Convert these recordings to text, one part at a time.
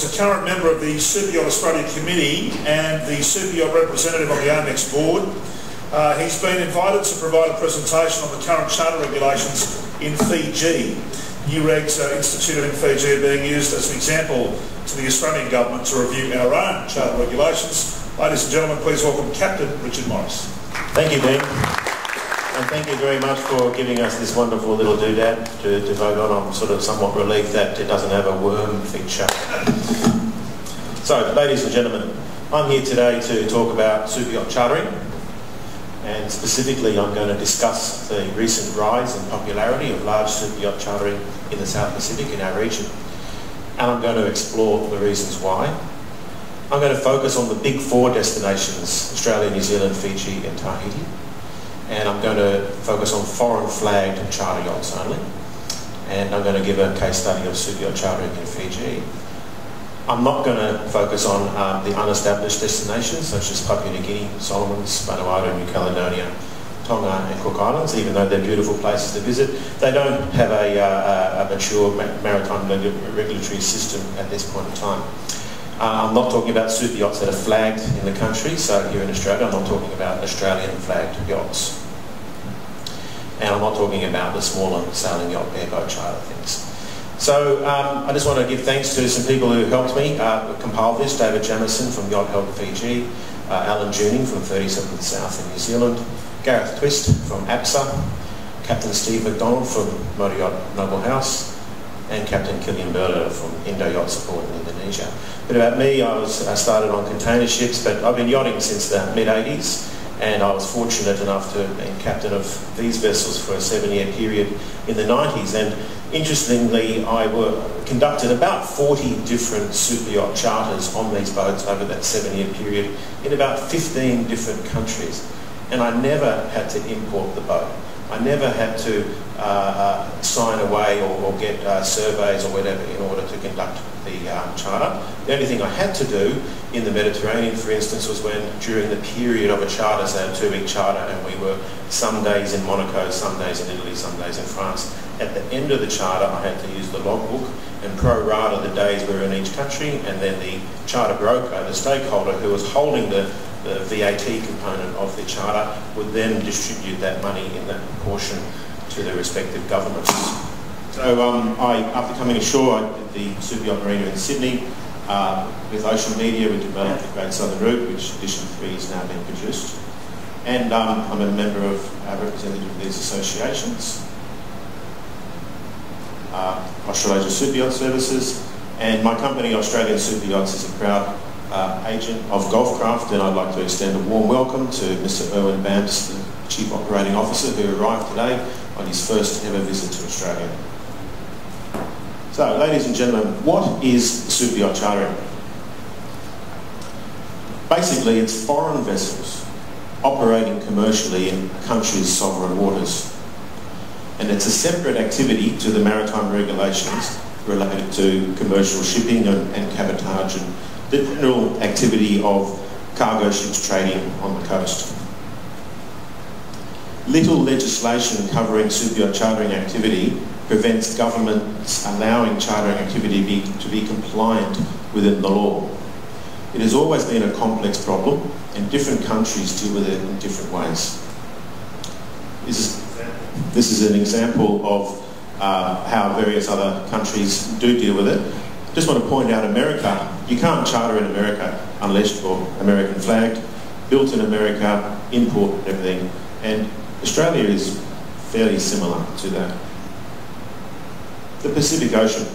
is a current member of the Superyacht Australia Committee and the Superyacht representative on the ASMEX board. He's been invited to provide a presentation on the current charter regulations in Fiji. New regs instituted in Fiji are being used as an example to the Australian government to review our own charter regulations. Ladies and gentlemen, please welcome Captain Richard Morris. Thank you, Dean. And thank you very much for giving us this wonderful little doodad to vote on. I'm sort of somewhat relieved that it doesn't have a worm feature. So, ladies and gentlemen, I'm here today to talk about Superyacht chartering, and specifically I'm going to discuss the recent rise in popularity of large Superyacht chartering in the South Pacific in our region, and I'm going to explore the reasons why. I'm going to focus on the big four destinations, Australia, New Zealand, Fiji and Tahiti. And I'm going to focus on foreign flagged charter yachts only. And I'm going to give a case study of Superyacht chartering in Fiji. I'm not going to focus on the unestablished destinations such as Papua New Guinea, Solomons, Vanuatu, New Caledonia, Tonga and Cook Islands, even though they're beautiful places to visit. They don't have a mature maritime regulatory system at this point in time. I'm not talking about super yachts that are flagged in the country, so here in Australia I'm not talking about Australian flagged yachts. And I'm not talking about the smaller sailing yacht bareboat charter things. So I just want to give thanks to some people who helped me compile this. David Jamieson from Yacht Help Fiji, Alan Juning from 37th South in New Zealand, Gareth Twist from APSA, Captain Steve McDonald from Motor Yacht Noble House, and Captain Killian Berler from Indo Yacht Support in Indonesia. But about me, I started on container ships, but I've been yachting since the mid-80s, and I was fortunate enough to have been captain of these vessels for a 7-year period in the 90s. And interestingly, I conducted about 40 different super yacht charters on these boats over that 7-year period in about 15 different countries. And I never had to import the boat. I never had to sign away or get surveys or whatever in order to conduct the charter. The only thing I had to do in the Mediterranean, for instance, was when during the period of a charter, say a 2-week charter, and we were some days in Monaco, some days in Italy, some days in France. At the end of the charter, I had to use the logbook and pro-rata the days we were in each country, and then the charter broker, the stakeholder who was holding the VAT component of the charter, would then distribute that money in that proportion to the respective governments. So after coming ashore, I did the Superyacht Marina in Sydney. With Ocean Media, we developed the Great Southern Route, which edition 3 is now being produced. And I'm a member of representative of these associations. Australasia Superyacht Services, and my company Australian Superyachts is a proud agent of Golfcraft, and I'd like to extend a warm welcome to Mr. Erwin Bamps, the Chief Operating Officer, who arrived today on his first ever visit to Australia. So, ladies and gentlemen, what is Superyacht chartering? Basically, it's foreign vessels operating commercially in a country's sovereign waters. And it's a separate activity to the maritime regulations related to commercial shipping and cabotage and the general activity of cargo ships trading on the coast. Little legislation covering Superyacht chartering activity prevents governments allowing chartering activity to be compliant within the law. It has always been a complex problem, and different countries deal with it in different ways. This is an example of how various other countries do deal with it. Just want to point out America. You can't charter in America unless you're American flagged, built in America, import everything, and Australia is fairly similar to that. The Pacific Ocean.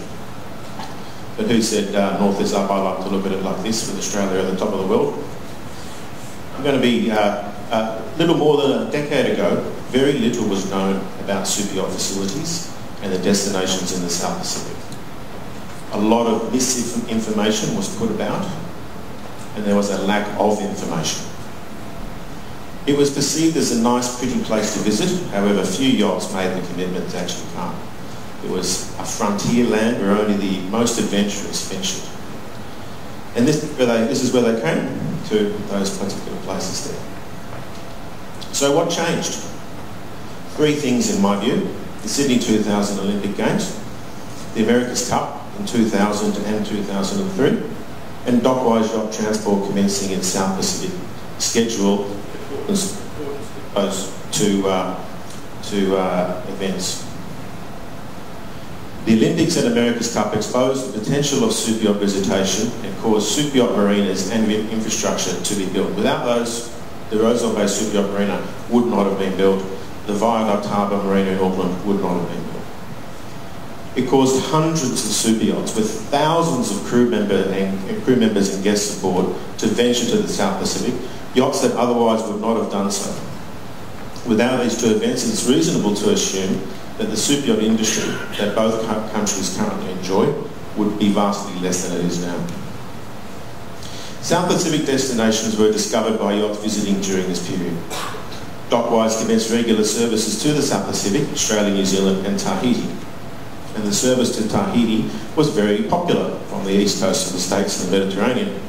But who said north is up? I like to look at it like this, with Australia at the top of the world. I'm going to be a little more than a decade ago, very little was known about superyacht facilities and the destinations in the South Pacific. A lot of misinformation was put about, and there was a lack of information. It was perceived as a nice, pretty place to visit. However, few yachts made the commitment to actually come. It was a frontier land where only the most adventurous ventured. And this is where they came, to those particular places there. So what changed? 3 things in my view. The Sydney 2000 Olympic Games, the America's Cup, in 2000 and 2003, and dockwise yacht transport commencing in South Pacific schedule as opposed to events. The Olympics and America's Cup exposed the potential of superyacht visitation and caused superyacht marinas and infrastructure to be built. Without those, the Roswell Bay Superyacht Marina would not have been built. The Viaduct Harbour Marina in Auckland would not have been built. It caused hundreds of superyachts with thousands of crew members and guests aboard to venture to the South Pacific, yachts that otherwise would not have done so. Without these two events, it's reasonable to assume that the superyacht industry that both countries currently enjoy would be vastly less than it is now. South Pacific destinations were discovered by yacht visiting during this period. Dockwise commenced regular services to the South Pacific, Australia, New Zealand and Tahiti. And the service to Tahiti was very popular from the east coast of the States and the Mediterranean.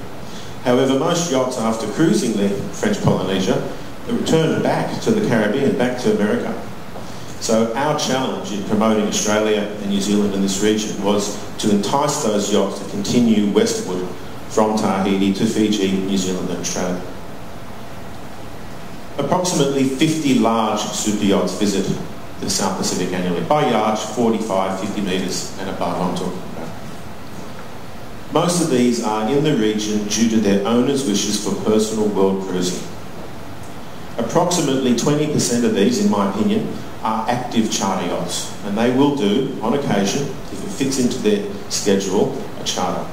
However, most yachts, after cruising the French Polynesia, returned back to the Caribbean, back to America. So our challenge in promoting Australia and New Zealand in this region was to entice those yachts to continue westward from Tahiti to Fiji, New Zealand and Australia. Approximately 50 large superyachts visit the South Pacific annually. By yards, 45, 50 metres and above I'm talking about. Most of these are in the region due to their owners' wishes for personal world cruising. Approximately 20% of these, in my opinion, are active charter yachts, and they will do, on occasion, if it fits into their schedule, a charter.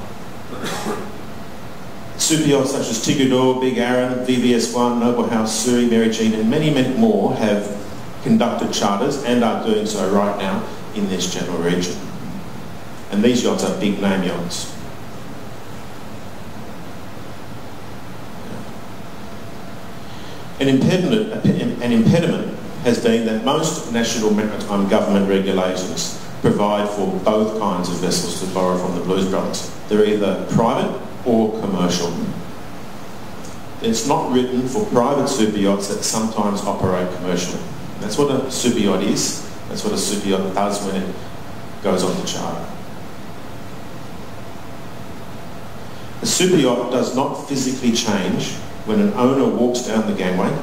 Superyachts such as Tigador, Big Aaron, VVS1, Noble House, Surrey, Mary Jean and many, many more have conducted charters and are doing so right now in this general region. And these yachts are big name yachts. An impediment has been that most national maritime government regulations provide for both kinds of vessels, to borrow from the Blues Brothers. They're either private or commercial. It's not written for private superyachts that sometimes operate commercially. That's what a superyacht is. That's what a superyacht does when it goes on to charter. A superyacht does not physically change when an owner walks down the gangway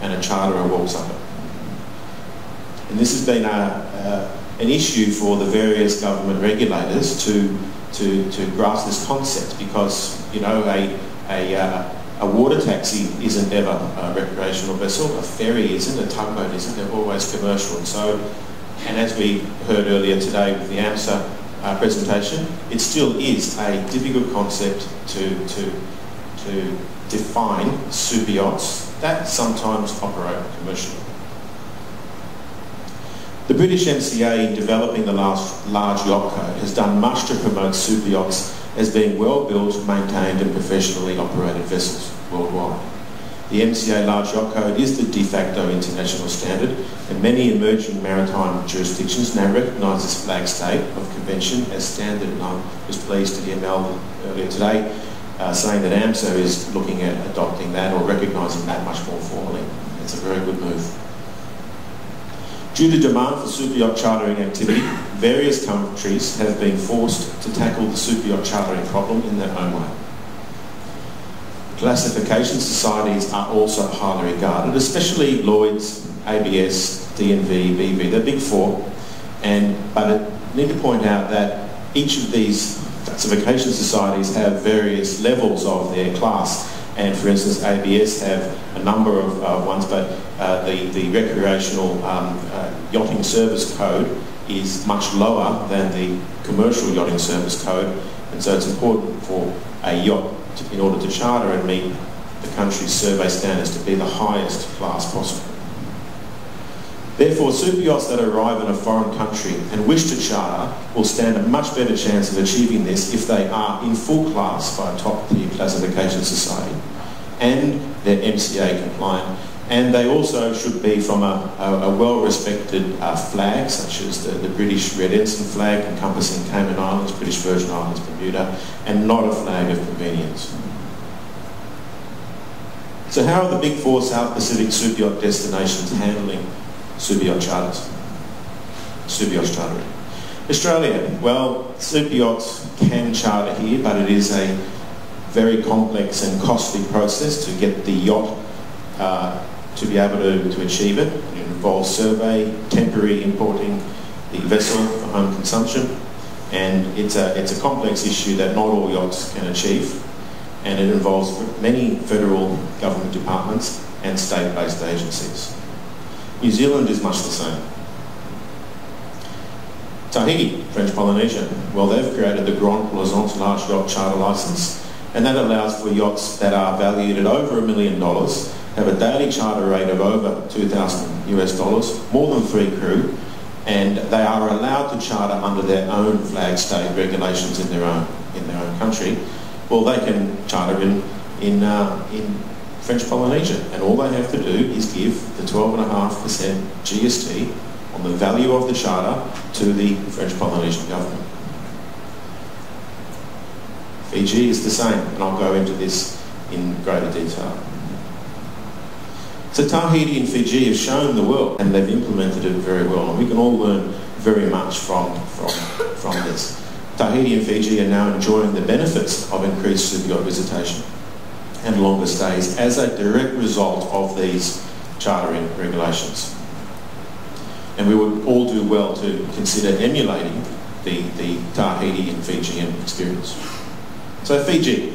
and a charterer walks up it. And this has been an issue for the various government regulators to grasp this concept, because, you know, a water taxi isn't ever a recreational vessel, a ferry isn't, a tugboat isn't, they're always commercial. And as we heard earlier today with the AMSA presentation, it still is a difficult concept to define superyachts that sometimes operate commercially. The British MCA, in developing the last large yacht code, has done much to promote superyachts as being well-built, maintained and professionally operated vessels worldwide. The MCA Large Yacht Code is the de facto international standard, and many emerging maritime jurisdictions now recognise this flag state of convention as standard. And I was pleased to hear Mel earlier today saying that AMSA is looking at adopting that or recognising that much more formally. It's a very good move. Due to demand for superyacht chartering activity, various countries have been forced to tackle the superyacht chartering problem in their own way. Classification societies are also highly regarded, especially Lloyd's, ABS, DNV, BV, the big four. But I need to point out that each of these classification societies have various levels of their class. And for instance, ABS have a number of ones, but the Recreational Yachting Service Code is much lower than the Commercial Yachting Service Code, and so it's important for a yacht, in order to charter and meet the country's survey standards, to be the highest class possible. Therefore, superyachts that arrive in a foreign country and wish to charter will stand a much better chance of achieving this if they are in full class by a top-tier classification society and they're MCA compliant, and they also should be from a well-respected flag, such as the British Red Ensign flag encompassing Cayman Islands, British Virgin Islands, Bermuda, and not a flag of convenience. So how are the big four South Pacific superyacht destinations handling superyacht charters? Superyacht chartering. Australia, well, Superyachts can charter here, but it is a very complex and costly process to get the yacht to be able to achieve it. It involves survey, temporary importing the vessel for home consumption, and it's a complex issue that not all yachts can achieve, and it involves many federal government departments and state-based agencies. New Zealand is much the same. Tahiti, French Polynesia, well, they've created the Grand Plaisance large yacht charter licence, and that allows for yachts that are valued at over $1 million, have a daily charter rate of over $2,000 US, more than 3 crew, and they are allowed to charter under their own flag state regulations in their own country. Well, they can charter in French Polynesia, and all they have to do is give the 12.5% GST on the value of the charter to the French Polynesian government. Fiji is the same, and I'll go into this in greater detail. So Tahiti and Fiji have shown the world, and they've implemented it very well, and we can all learn very much from this. Tahiti and Fiji are now enjoying the benefits of increased superyacht visitation and longer stays as a direct result of these chartering regulations. And we would all do well to consider emulating the Tahiti and Fijian experience. So Fiji.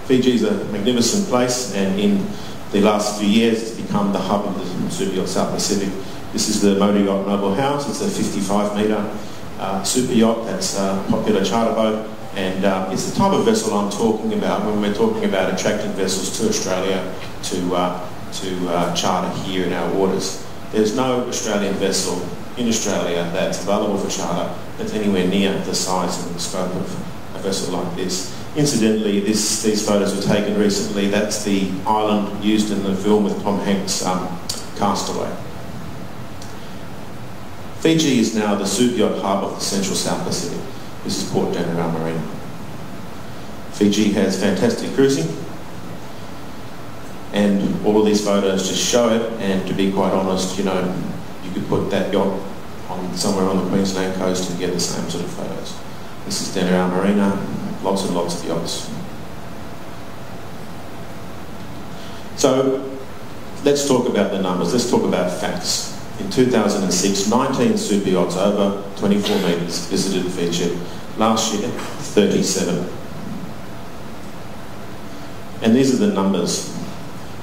Fiji is a magnificent place, and in the last few years it's become the hub of the Superyacht South Pacific. This is the motor yacht Noble House. It's a 55-metre super yacht that's a popular charter boat, and it's the type of vessel I'm talking about when we're talking about attracting vessels to Australia to charter here in our waters. There's no Australian vessel in Australia that's available for charter that's anywhere near the size and the scope of a vessel like this. Incidentally, these photos were taken recently. That's the island used in the film with Tom Hanks, Castaway. Fiji is now the superyacht hub of the central South Pacific. This is Port General Marina. Fiji has fantastic cruising, and all of these photos just show it, and to be quite honest, you know, you could put that yacht on somewhere on the Queensland coast and get the same sort of photos. This is General Marina, lots and lots of yachts. So let's talk about the numbers, let's talk about facts. In 2006, 19 super yachts over 24 metres visited Fiji. Last year, 37. And these are the numbers.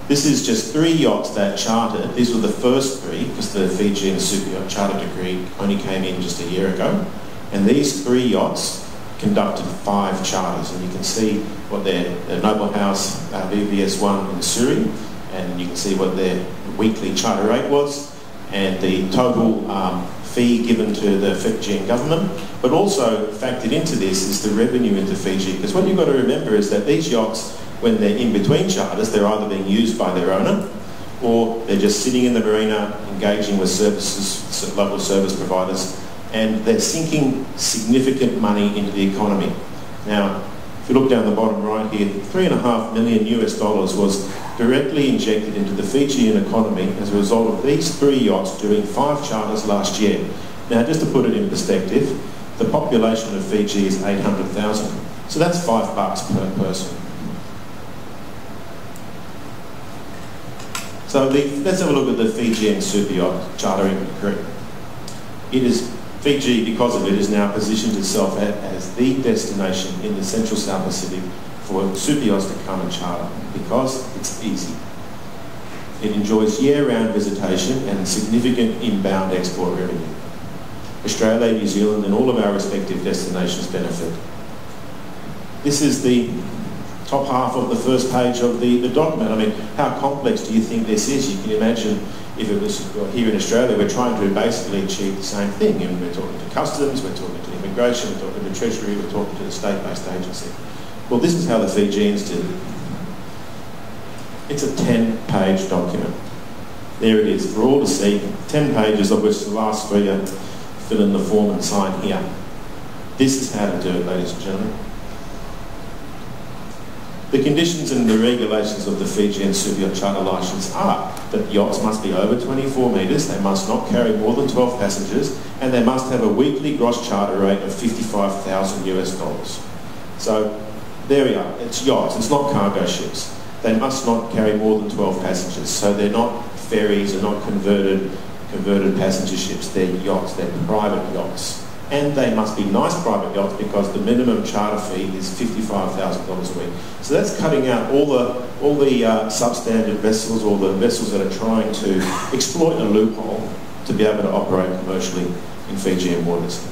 This is just 3 yachts that chartered. These were the first 3, because the Fijian Superyacht Charter decree only came in just a year ago. And these 3 yachts conducted 5 charters. And you can see what their Noble House VVS1 in Surrey, and you can see what their weekly charter rate was, and the total fee given to the Fijian government. But also factored into this is the revenue into Fiji, because what you've got to remember is that these yachts, when they're in between charters, they're either being used by their owner, or they're just sitting in the marina engaging with services, local service providers, and they're sinking significant money into the economy. Now, if you look down the bottom right here, $3.5 million US was directly injected into the Fijian economy as a result of these 3 yachts doing 5 charters last year. Now, just to put it in perspective, the population of Fiji is 800,000, so that's $5 per person. So let's have a look at the Fijian Superyacht Chartering decree. Fiji, because of it, is now positioned itself as the destination in the central South Pacific for superyachts to come and charter, because it's easy. It enjoys year-round visitation and significant inbound export revenue. Australia, New Zealand and all of our respective destinations benefit. This is the top half of the first page of the document. I mean, how complex do you think this is? You can imagine if it was here in Australia, we're trying to basically achieve the same thing. And we're talking to customs, we're talking to immigration, we're talking to treasury, we're talking to the state-based agency. Well, this is how the Fijians did it. It's a 10-page document. There it is, for all to see. 10 pages, of which the last 3 are fill in the form and sign here. This is how to do it, ladies and gentlemen. The conditions and the regulations of the Fijian Superyacht Charter licence are that yachts must be over 24 metres, they must not carry more than 12 passengers, and they must have a weekly gross charter rate of $55,000. So there we are, it's yachts, it's not cargo ships. They must not carry more than 12 passengers, so they're not ferries, they're not converted passenger ships, they're yachts, they're private yachts. And they must be nice private yachts because the minimum charter fee is $55,000 a week. So that's cutting out all the substandard vessels or the vessels that are trying to exploit a loophole to be able to operate commercially in Fijian waters.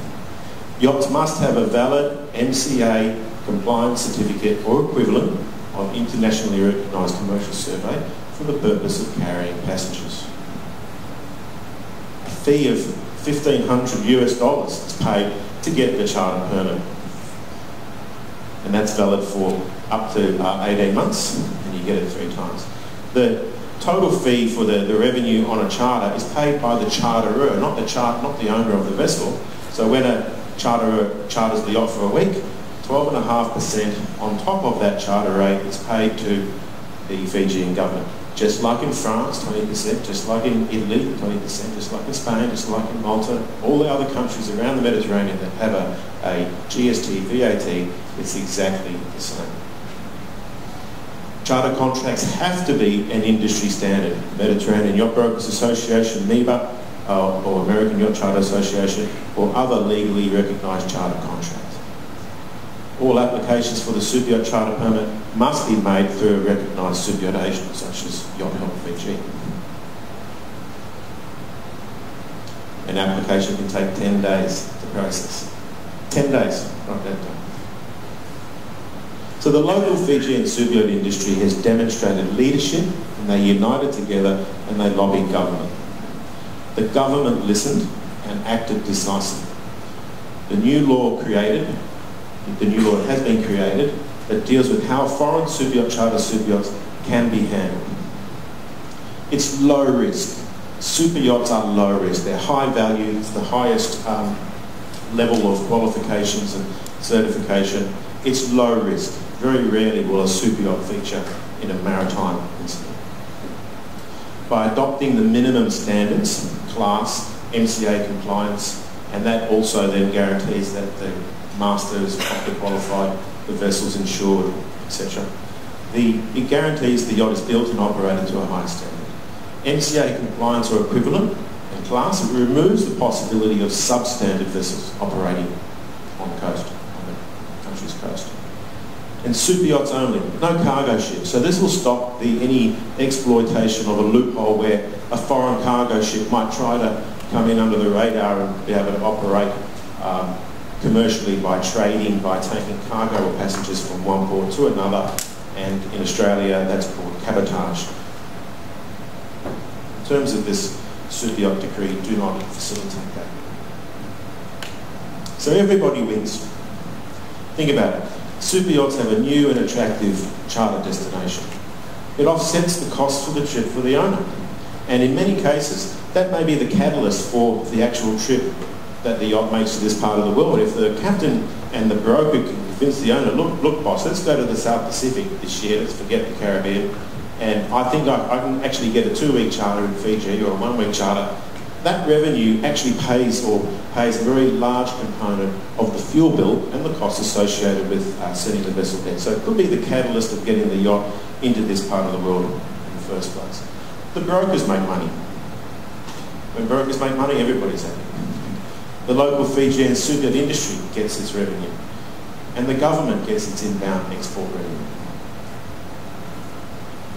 Yachts must have a valid MCA compliance certificate or equivalent of internationally recognised commercial survey for the purpose of carrying passengers. A fee of $1,500 is paid to get the charter permit, and that's valid for up to 18 months, and you get it 3 times. The total fee for the revenue on a charter is paid by the charterer, not the owner of the vessel. So when a charterer charters the yacht for a week, 12.5% on top of that charter rate is paid to the Fijian government. Just like in France, 20%, just like in Italy, 20%, just like in Spain, just like in Malta, all the other countries around the Mediterranean that have a GST, VAT, it's exactly the same. Charter contracts have to be an industry standard. Mediterranean Yacht Brokers Association, MEBA, or American Yacht Charter Association, or other legally recognised charter contracts. All applications for the Superyacht Charter permit must be made through a recognised Superyacht agent such as Yacht Help Fiji. An application can take 10 days to process. 10 days, not that time. So the local Fijian Superyacht industry has demonstrated leadership, and they united together and they lobbied government. The government listened and acted decisively. The new law has been created that deals with how foreign Superyacht Charter superyachts can be handled. It's low risk. Superyachts are low risk. They're high value. It's the highest level of qualifications and certification. It's low risk. Very rarely will a superyacht feature in a maritime incident. By adopting the minimum standards, class, MCA compliance, and that also then guarantees that the master is properly qualified, the vessel's insured, etc. It guarantees the yacht is built and operated to a high standard. MCA compliance or equivalent and class, it removes the possibility of substandard vessels operating on the coast, on the country's coast. And superyachts only, no cargo ships. So this will stop any exploitation of a loophole where a foreign cargo ship might try to come in under the radar and be able to operate commercially by trading, by taking cargo or passengers from one port to another, and in Australia that's called cabotage. In terms of this Superyacht decree, do not facilitate that. So everybody wins. Think about it. Superyachts have a new and attractive charter destination. It offsets the cost for the trip for the owner. And in many cases, that may be the catalyst for the actual trip that the yacht makes to this part of the world. If the captain and the broker can convince the owner, look boss, let's go to the South Pacific this year, let's forget the Caribbean, and I think I can actually get a 2-week charter in Fiji or a 1-week charter, that revenue actually pays a very large component of the fuel bill and the costs associated with sending the vessel there. So it could be the catalyst of getting the yacht into this part of the world in the first place. The brokers make money. When brokers make money, everybody's happy. The local Fijian superyacht industry gets its revenue, and the government gets its inbound export revenue.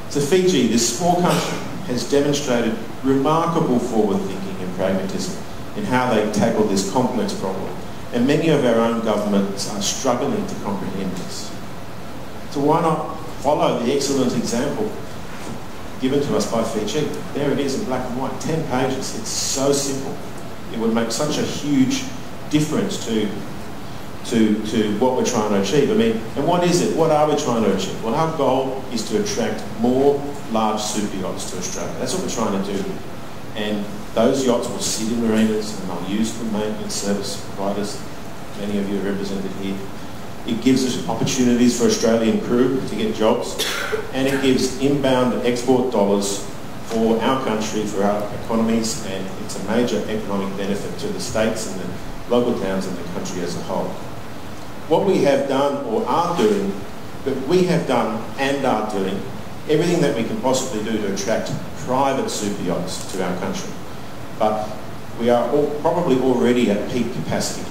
So Fiji, this small country, has demonstrated remarkable forward thinking and pragmatism in how they tackle this complex problem, and many of our own governments are struggling to comprehend this. So why not follow the excellent example given to us by Fiji? There it is in black and white, 10 pages. It's so simple. It would make such a huge difference to what we're trying to achieve. I mean, and what is it? What are we trying to achieve? Well, our goal is to attract more large super yachts to Australia. That's what we're trying to do. And those yachts will sit in marinas and they'll use the maintenance service providers. Many of you are represented here. It gives us opportunities for Australian crew to get jobs, and it gives inbound export dollars for our country, for our economies, and it's a major economic benefit to the states and the local towns and the country as a whole. What we have done or are doing, but we have done and are doing everything that we can possibly do to attract private super yachts to our country. But we are probably already at peak capacity.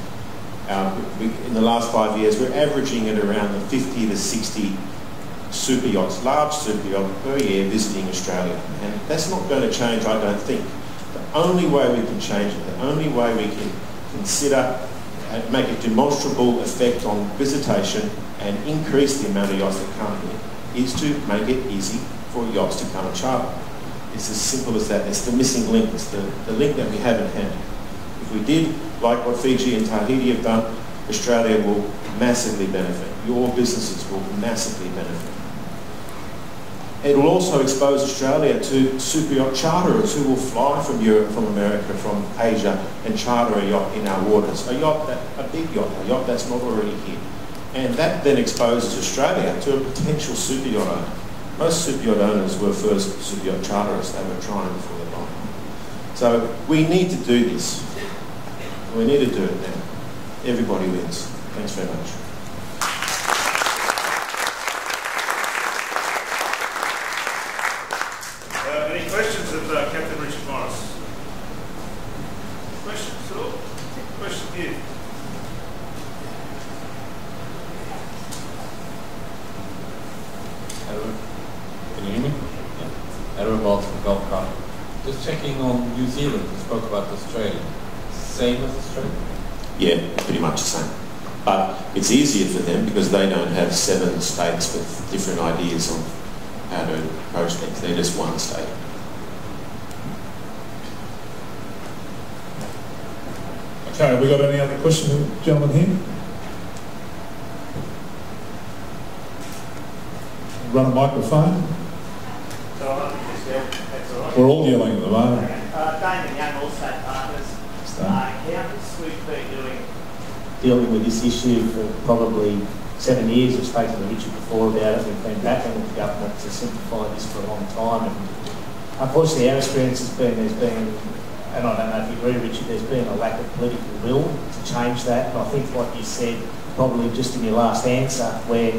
In the last 5 years, we're averaging at around the 50 to 60 super yachts, large super yachts per year visiting Australia. And that's not going to change, I don't think. The only way we can change it, the only way we can consider and make a demonstrable effect on visitation and increase the amount of yachts that come here is to make it easy for yachts to come and charter. It's as simple as that. It's the missing link. It's the link that we have in hand. If we did like what Fiji and Tahiti have done, Australia will massively benefit. Your businesses will massively benefit. It will also expose Australia to superyacht charterers who will fly from Europe, from America, from Asia and charter a yacht in our waters. A big yacht, a yacht that's not already here. And that then exposes Australia to a potential superyacht owner. Most superyacht owners were first superyacht charterers. They were trying before they bought. So we need to do this. We need to do it now. Everybody wins. Thanks very much. Any questions of Captain Richard Morris? Questions at all? Question here. Edward, can you hear me? Yeah. Edward Waltz from Gulf Carter. Just checking on New Zealand, you spoke about Australia. Same as Australia? Yeah, pretty much the same. But it's easier for them because they don't have 7 states with different ideas on how to approach things. They're just one state. Okay, have we got any other questions, gentlemen here? Run a microphone. We're all yelling at the moment. Damon Young, Allstate Partners. Accountants, we've been dealing with this issue for probably 7 years. We've spoken to Richard before about it. We've been battling with the government to simplify this for a long time. And unfortunately, our experience has been there's been, and I don't know if you agree, Richard, there's been a lack of political will to change that. And I think what you said, probably just in your last answer, where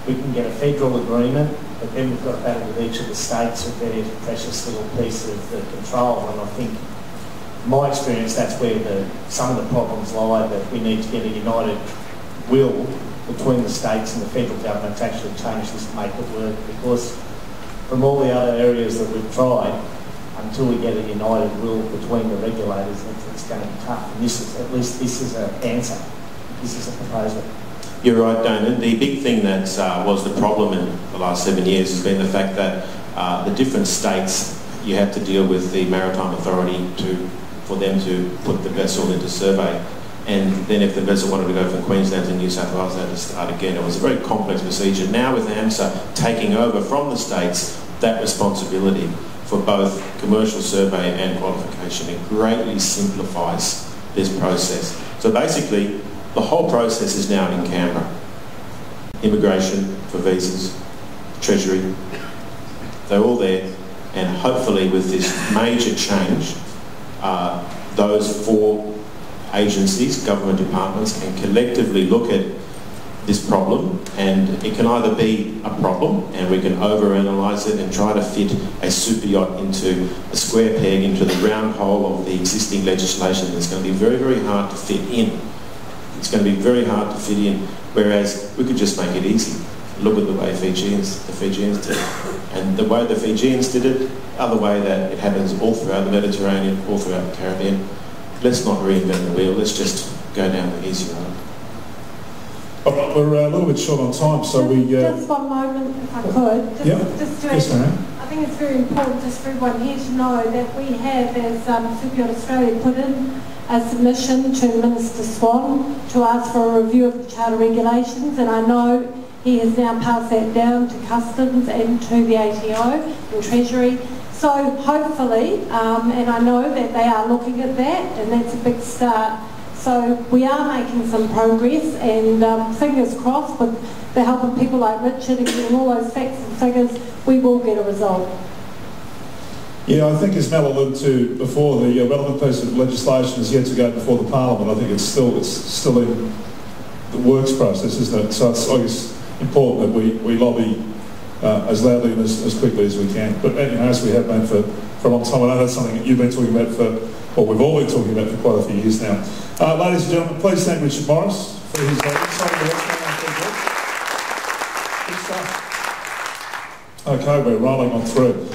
we can get a federal agreement, but then we've got to battle with each of the states with their precious little piece of the control. And I think, in my experience, that's where some of the problems lie, that we need to get a united will between the states and the federal government to actually change this and make it work. Because from all the other areas that we've tried, until we get a united will between the regulators, it's going to be tough. And at least this is an answer. This is a proposal. You're right, Damon. The big thing that was the problem in the last 7 years has been the fact that the different states, you had to deal with the Maritime Authority for them to put the vessel into survey. And then if the vessel wanted to go from Queensland to New South Wales, they had to start again. It was a very complex procedure. Now with AMSA taking over from the states that responsibility for both commercial survey and qualification, it greatly simplifies this process. So basically, the whole process is now in Canberra. Immigration for visas, Treasury, they're all there. And hopefully with this major change, those 4 agencies, government departments, can collectively look at this problem, and it can either be a problem and we can overanalyze it and try to fit a super yacht into a square peg into the round hole of the existing legislation that's going to be very, very hard to fit in. It's going to be very hard to fit in, whereas we could just make it easy. Look at the way the Fijians did it. And the way the Fijians did it, other way that it happens all throughout the Mediterranean, all throughout the Caribbean. Let's not reinvent the wheel, let's just go down the easy road. All right, we're a little bit short on time, so Just one moment, if I could. I think it's very important just for everyone here to know that we have, as Superyacht Australia, put in a submission to Minister Swan to ask for a review of the charter regulations, and I know he has now passed that down to Customs and to the ATO and Treasury. So hopefully, and I know that they are looking at that, and that's a big start. So we are making some progress, and fingers crossed, with the help of people like Richard and getting all those facts and figures, we will get a result. Yeah, I think as Mel alluded to before, the relevant piece of legislation is yet to go before the Parliament. I think it's still in the works process, isn't it? So it's, I guess, important that we lobby as loudly and as quickly as we can. But as we have been for a long time, I know that's something that you've been talking about we've all been talking about for quite a few years now. Ladies and gentlemen, please thank Richard Morris for his insight into what's going on. Good stuff. Okay, we're rolling on through.